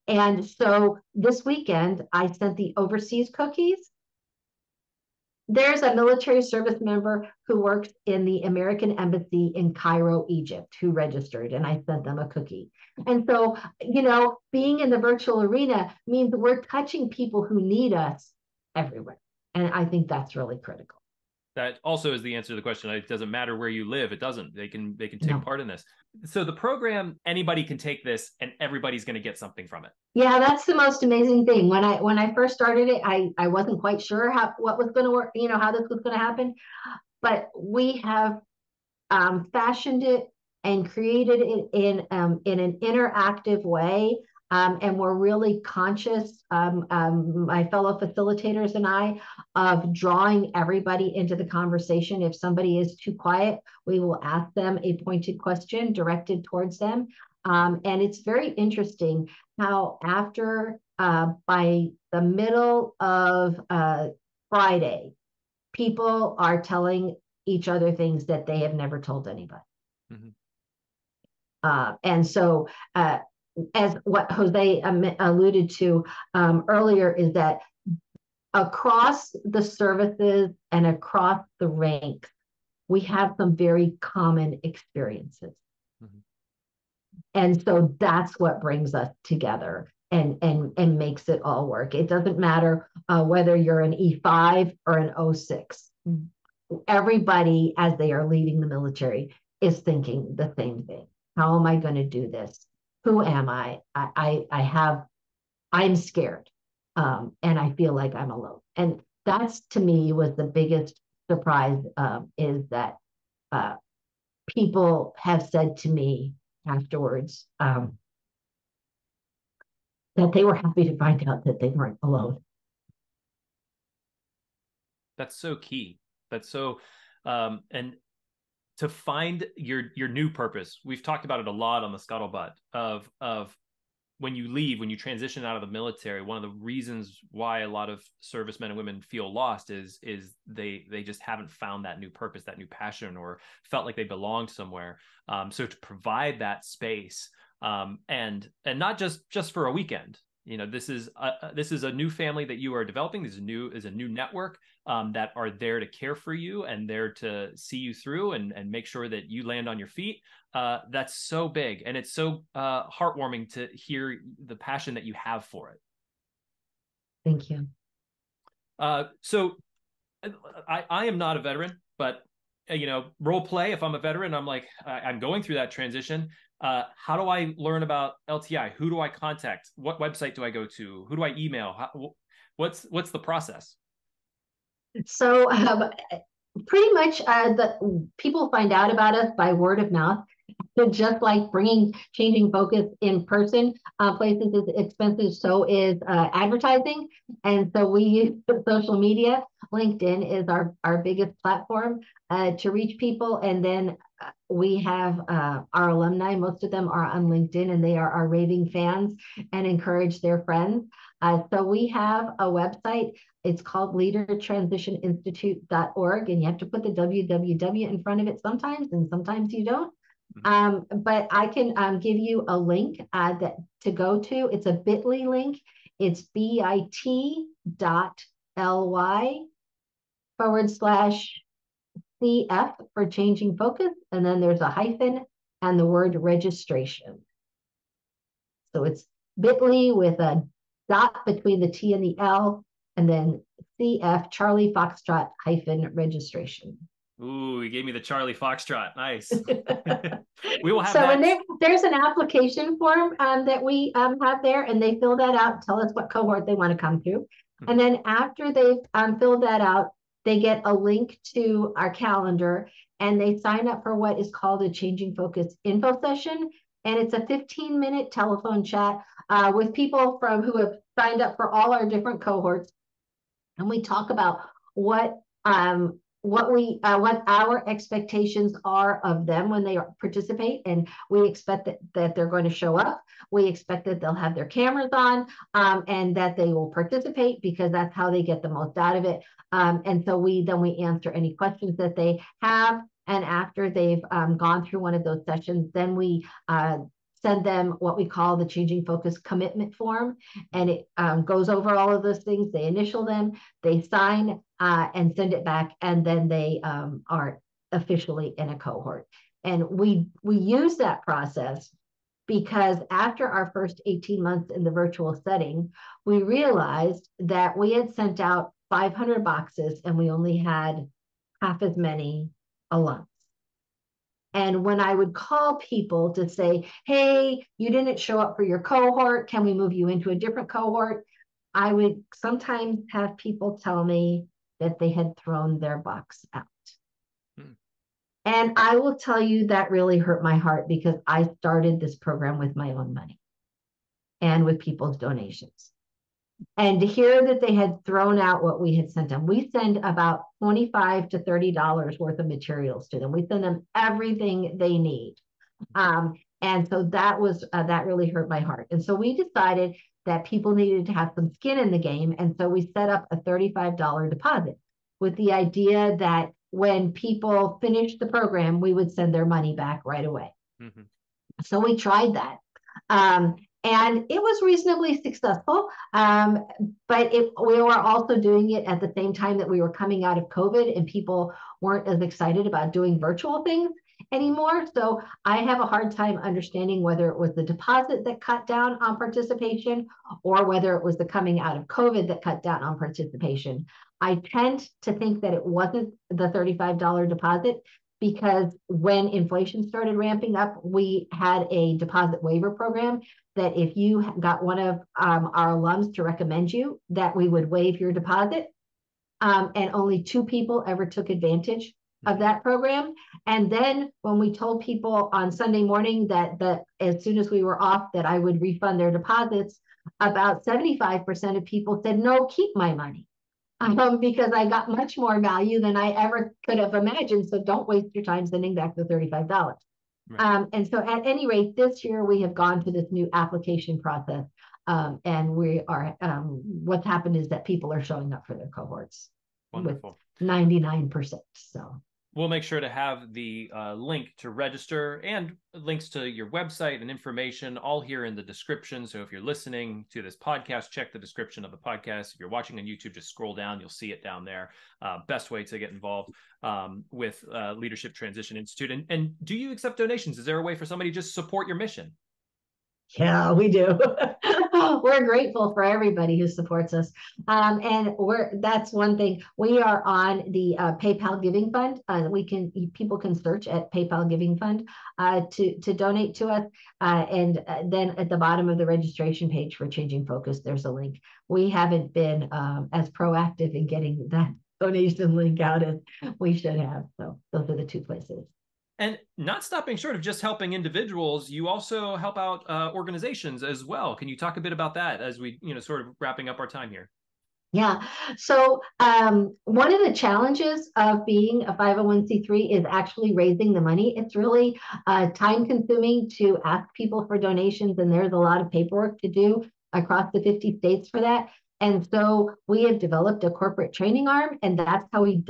And so this weekend, I sent the overseas cookies. there's a military service member who works in the American Embassy in Cairo, Egypt, who registered, and I sent them a cookie. And so, being in the virtual arena means we're touching people who need us everywhere. And I think that's really critical. That also is the answer to the question. It doesn't matter where you live. It doesn't. They can take part in this. So the program, anybody can take this and everybody's going to get something from it. Yeah, that's the most amazing thing. When I first started it, I wasn't quite sure what was going to work, how this was going to happen. But we have fashioned it and created it in an interactive way. And we're really conscious, my fellow facilitators and I, of drawing everybody into the conversation. If somebody is too quiet, we will ask them a pointed question directed towards them. And it's very interesting how after, by the middle of Friday, people are telling each other things that they have never told anybody. Mm-hmm. And so, as what Jose alluded to earlier, is that across the services and across the ranks, we have some very common experiences. Mm-hmm. And so that's what brings us together and makes it all work. It doesn't matter whether you're an E5 or an 06. Everybody, as they are leaving the military, is thinking the same thing. How am I going to do this? Who am I? I'm scared. And I feel like I'm alone. And that's, to me, was the biggest surprise, is that people have said to me afterwards that they were happy to find out that they weren't alone. That's so key. That's so, and to find your new purpose. We've talked about it a lot on the Scuttlebutt of when you leave, when you transition out of the military. One of the reasons why a lot of servicemen and women feel lost is they just haven't found that new purpose, that new passion, or felt like they belonged somewhere. So to provide that space, and not just for a weekend. This is a new family that you are developing. This is a new network that are there to care for you and there to see you through and make sure that you land on your feet. That's so big, and it's so heartwarming to hear the passion that you have for it. Thank you. So I am not a veteran, but role play. If I'm a veteran, I'm like, I'm going through that transition. How do I learn about LTI? Who do I contact? What website do I go to? Who do I email? What's the process? So pretty much the people find out about us by word of mouth. So just like changing focus in person places is expensive, so is advertising. And so we use social media. LinkedIn is our biggest platform to reach people. And then we have our alumni. Most of them are on LinkedIn, and they are our raving fans and encourage their friends. So we have a website. It's called leadertransitioninstitute.org, and you have to put the www in front of it sometimes, and sometimes you don't. But I can give you a link to go to. It's a bit.ly link. It's bit.ly/CF for changing focus. And then there's a hyphen and the word registration. So it's bit.ly with a dot between the T and the L, and then CF, Charlie Foxtrot -registration. Ooh, you gave me the Charlie Foxtrot. Nice. We will have so that. And there's an application form that we have there, and they fill that out, tell us what cohort they want to come to. Mm-hmm. And then after they've filled that out, they get a link to our calendar, and they sign up for what is called a Changing Focus info session. And it's a 15-minute telephone chat with people who have signed up for all our different cohorts. And we talk about what our expectations are of them when they participate, and we expect that they're going to show up. We expect that they'll have their cameras on, and that they will participate, because that's how they get the most out of it. And so we answer any questions that they have. And after they've gone through one of those sessions, then we send them what we call the Changing Focus commitment form. And it goes over all of those things. They initial them, they sign and send it back, and then they are officially in a cohort. And we use that process because after our first 18 months in the virtual setting, we realized that we had sent out 500 boxes and we only had half as many alums. And when I would call people to say, hey, you didn't show up for your cohort, can we move you into a different cohort? I would sometimes have people tell me that they had thrown their box out. And I will tell you that really hurt my heart because I started this program with my own money and with people's donations. And to hear that they had thrown out what we had sent them, we send about $25 to $30 worth of materials to them. We send them everything they need. And so that was, that really hurt my heart. And so we decided that people needed to have some skin in the game. And so we set up a $35 deposit with the idea that when people finished the program, we would send their money back right away. So we tried that. And it was reasonably successful, but we were also doing it at the same time that we were coming out of COVID and people weren't as excited about doing virtual things anymore. So I have a hard time understanding whether it was the deposit that cut down on participation or whether it was the coming out of COVID that cut down on participation. I tend to think that it wasn't the $35 deposit because when inflation started ramping up, we had a deposit waiver program that if you got one of our alums to recommend you, that we would waive your deposit. And only 2 people ever took advantage of that program. And then when we told people on Sunday morning that as soon as we were off, that I would refund their deposits, about 75% of people said, no, keep my money. Because I got much more value than I ever could have imagined. So don't waste your time sending back the $35. Right. And so at any rate, this year we have gone to this new application process. And we are, what's happened is that people are showing up for their cohorts. Wonderful. With 99%. So we'll make sure to have the link to register and links to your website and information all here in the description. So if you're listening to this podcast, check the description of the podcast. If you're watching on YouTube, just scroll down. You'll see it down there. Best way to get involved with Leadership Transition Institute. And do you accept donations? Is there a way for somebody to just support your mission? Yeah, we do. We're grateful for everybody who supports us. And that's one thing. We are on the PayPal Giving Fund. People can search at PayPal Giving Fund to donate to us. And then at the bottom of the registration page for Changing Focus, there's a link. We haven't been as proactive in getting that donation link out as we should have. So those are the 2 places. And not stopping short of just helping individuals, you also help out organizations as well. Can you talk a bit about that as we, sort of wrapping up our time here? Yeah. So one of the challenges of being a 501c3 is actually raising the money. It's really time consuming to ask people for donations, and there's a lot of paperwork to do across the 50 states for that. And so we have developed a corporate training arm, and that's how we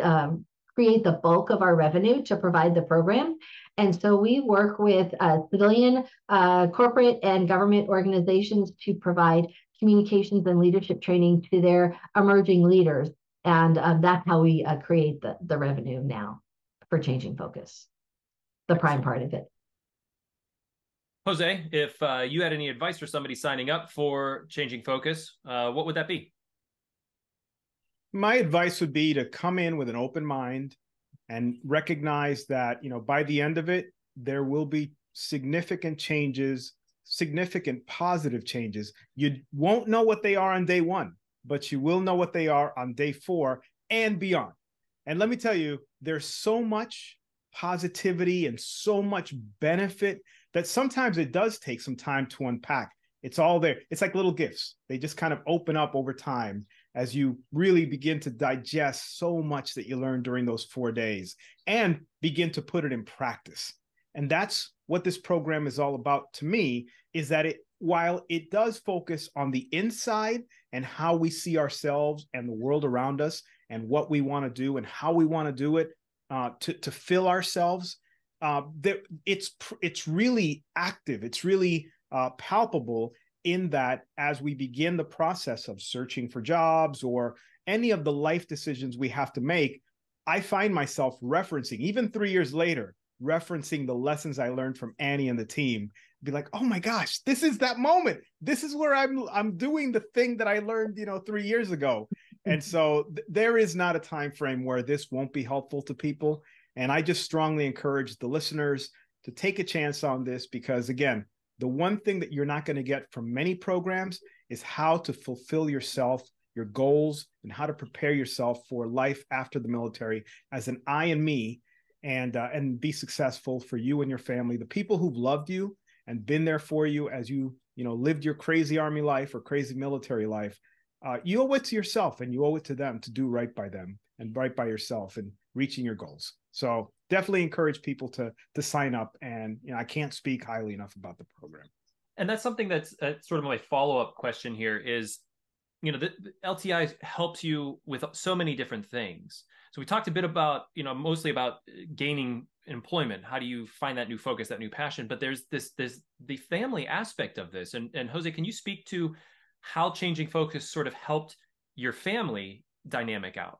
create the bulk of our revenue to provide the program. And so we work with civilian, corporate, and government organizations to provide communications and leadership training to their emerging leaders. And that's how we create the revenue now for Changing Focus, the prime part of it. Jose, if you had any advice for somebody signing up for Changing Focus, what would that be? My advice would be to come in with an open mind and recognize that, by the end of it, there will be significant changes, significant positive changes. You won't know what they are on day 1, but you will know what they are on day 4 and beyond. And let me tell you, there's so much positivity and so much benefit that sometimes it does take some time to unpack. It's all there. It's like little gifts. They just kind of open up over time as you really begin to digest so much that you learned during those 4 days and begin to put it in practice. And that's what this program is all about to me, is that while it does focus on the inside and how we see ourselves and the world around us and what we want to do and how we want to do it to fill ourselves, it's really active. It's really palpable in that as we begin the process of searching for jobs or any of the life decisions we have to make, I find myself referencing, even 3 years later, referencing the lessons I learned from Annie and the team. Be like, oh my gosh, this is that moment. This is where I'm doing the thing that I learned, 3 years ago. And so there is not a time frame where this won't be helpful to people. And I just strongly encourage the listeners to take a chance on this, because again, the one thing that you're not going to get from many programs is how to fulfill yourself, your goals, and how to prepare yourself for life after the military as an I and me, and be successful for you and your family, the people who've loved you and been there for you as you lived your crazy Army life or crazy military life. You owe it to yourself, and you owe it to them to do right by them and right by yourself and reaching your goals. So definitely encourage people to sign up. And I can't speak highly enough about the program. And that's something that's sort of my follow-up question here is, the LTI helps you with so many different things. So we talked a bit about, mostly about gaining employment. How do you find that new focus, that new passion? But there's the family aspect of this. And Jose, can you speak to how changing focus sort of helped your family dynamic out?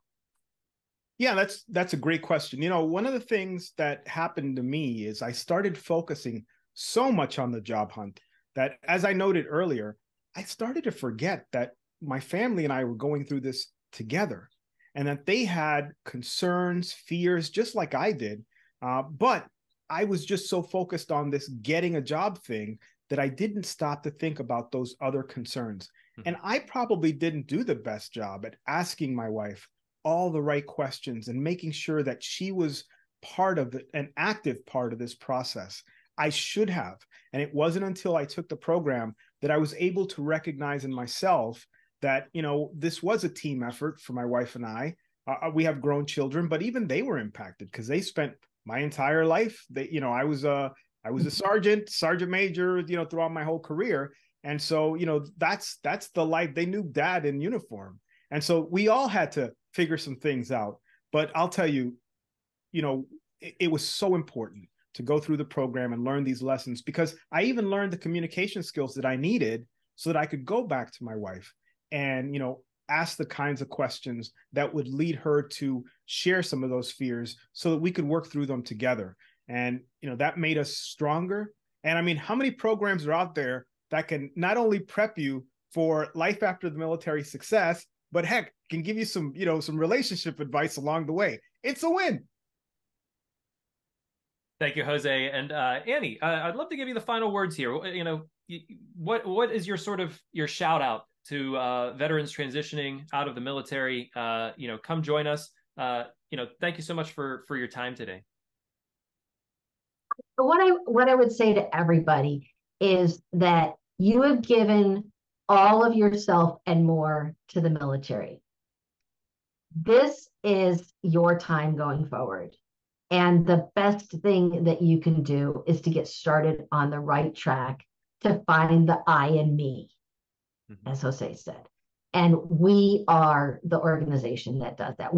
Yeah, that's a great question. One of the things that happened to me is I started focusing so much on the job hunt that, as I noted earlier, I started to forget that my family and I were going through this together, and that they had concerns, fears, just like I did. But I was just so focused on this getting a job thing that I didn't stop to think about those other concerns. Mm-hmm. And I probably didn't do the best job at asking my wife all the right questions and making sure that she was part of an active part of this process. I should have. And it wasn't until I took the program that I was able to recognize in myself that, this was a team effort for my wife and I. We have grown children, but even they were impacted because they spent my entire life. I was a sergeant major, throughout my whole career. And so, that's the life. They knew dad in uniform. And so we all had to figure some things out. But I'll tell you, it was so important to go through the program and learn these lessons, because I even learned the communication skills that I needed so that I could go back to my wife and, ask the kinds of questions that would lead her to share some of those fears so that we could work through them together. And, that made us stronger. And I mean, how many programs are out there that can not only prep you for life after the military success, but heck, can give you some, some relationship advice along the way? It's a win. Thank you, Jose. And Annie, I'd love to give you the final words here. What is your shout out to veterans transitioning out of the military? Come join us. Thank you so much for your time today. What I would say to everybody is that you have given all of yourself and more to the military. This is your time going forward. And the best thing that you can do is to get started on the right track to find the I in me, mm-hmm. as Jose said. And we are the organization that does that.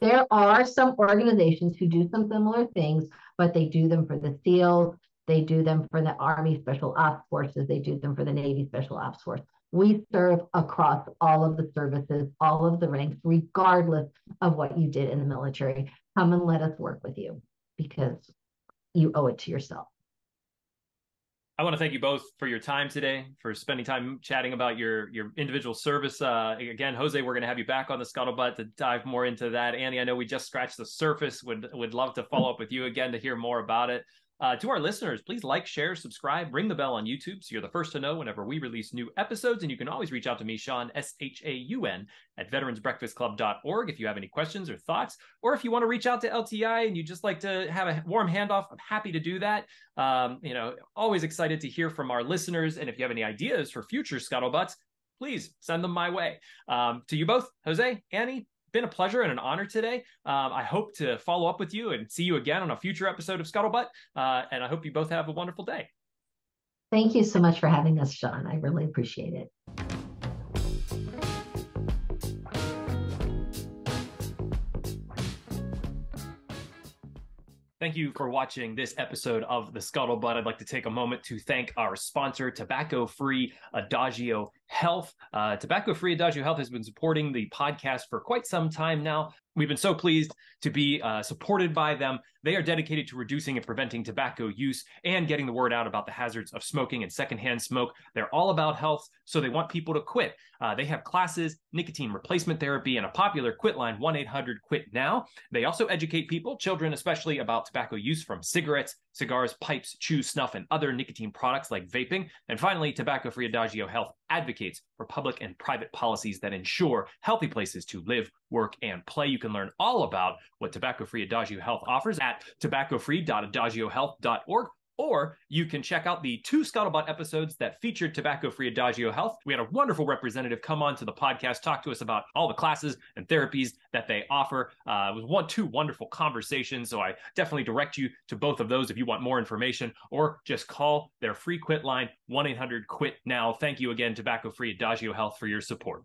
There are some organizations who do some similar things, but they do them for the SEALs, they do them for the Army Special Ops Forces, they do them for the Navy Special Ops Force. We serve across all of the services, all of the ranks, regardless of what you did in the military. Come and let us work with you, because you owe it to yourself. I want to thank you both for your time today, for spending time chatting about your individual service. Again, Jose, we're going to have you back on the Scuttlebutt to dive more into that. Annie, I know we just scratched the surface. Would love to follow up with you again to hear more about it. To our listeners, please like, share, subscribe, ring the bell on YouTube so you're the first to know whenever we release new episodes. And you can always reach out to me, Sean, SHAUN, at veteransbreakfastclub.org if you have any questions or thoughts, or if you want to reach out to LTI and you just like to have a warm handoff, I'm happy to do that. Always excited to hear from our listeners. And if you have any ideas for future Scuttlebutts, please send them my way. To you both, Jose, Annie, been a pleasure and an honor today. I hope to follow up with you and see you again on a future episode of Scuttlebutt. And I hope you both have a wonderful day. Thank you so much for having us, Sean. I really appreciate it. Thank you for watching this episode of the Scuttlebutt. I'd like to take a moment to thank our sponsor, tobacco-free Adagio Health. Tobacco-free Adagio Health has been supporting the podcast for quite some time now. We've been so pleased to be supported by them. They are dedicated to reducing and preventing tobacco use and getting the word out about the hazards of smoking and secondhand smoke. They're all about health, so they want people to quit. They have classes, nicotine replacement therapy, and a popular quit line, 1-800-QUIT-NOW. They also educate people, children especially, about tobacco use from cigarettes, cigars, pipes, chew, snuff, and other nicotine products like vaping. And finally, Tobacco-free Adagio Health advocates for public and private policies that ensure healthy places to live, work, and play. You can learn all about what Tobacco-free Adagio Health offers at tobaccofree.adagiohealth.org, or you can check out the 2 Scuttlebutt episodes that featured Tobacco-free Adagio Health. We had a wonderful representative come on to the podcast, talk to us about all the classes and therapies that they offer. It was 2 wonderful conversations, so I definitely direct you to both of those if you want more information, or just call their free quit line, 1-800-QUIT-NOW. Thank you again, Tobacco-free Adagio Health, for your support.